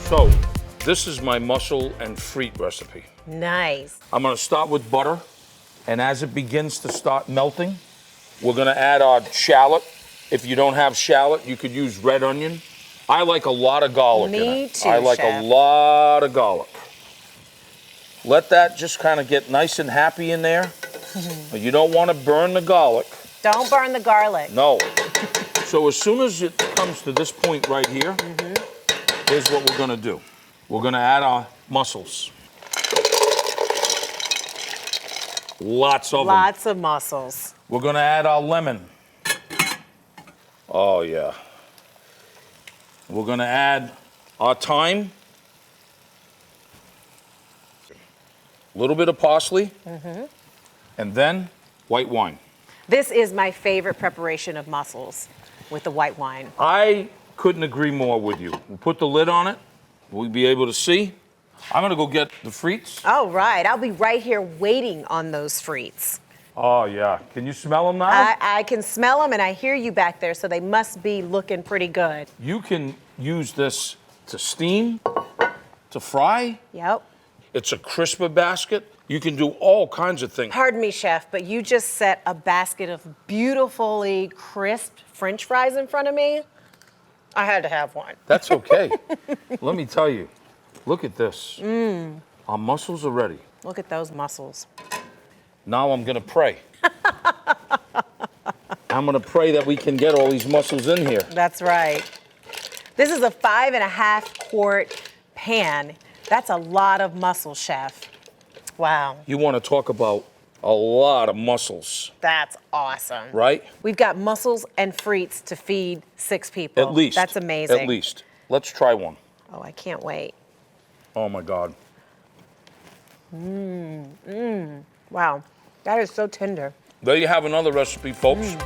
So, this is my mussel and frite recipe. Nice. I'm gonna start with butter, and as it begins to start melting, we're gonna add our shallot. If you don't have shallot, you could use red onion. I like a lot of garlic in it. Me too, I like Chef. a lot of garlic. Let that just kind of get nice and happy in there. You don't want to burn the garlic. Don't burn the garlic. No. So as soon as it comes to this point right here, here's what we're gonna do. We're gonna add our mussels. Lots of them. Lots of mussels. We're gonna add our lemon. Oh yeah. We're gonna add our thyme. A little bit of parsley. And then white wine. This is my favorite preparation of mussels with the white wine. I couldn't agree more with you. We'll put the lid on it. We'll be able to see. I'm gonna go get the frites. All right, I'll be right here waiting on those frites. Oh yeah, can you smell them now? I can smell them and I hear you back there, so they must be looking pretty good. You can use this to steam, to fry. Yep. It's a crisper basket. You can do all kinds of things. Pardon me, Chef, but you just set a basket of beautifully crisp French fries in front of me. I had to have one. That's okay. Let me tell you, look at this. Our mussels are ready. Look at those mussels. Now I'm gonna pray. I'm gonna pray that we can get all these mussels in here. That's right. This is a 5.5 quart pan. That's a lot of mussels, Chef. Wow, You wanna talk about a lot of mussels, that's awesome. right? We've got mussels and frites to feed 6 people. At least. That's amazing. At least. Let's try one. Oh, I can't wait. Oh my God. Wow, that is so tender. There you have another recipe, folks.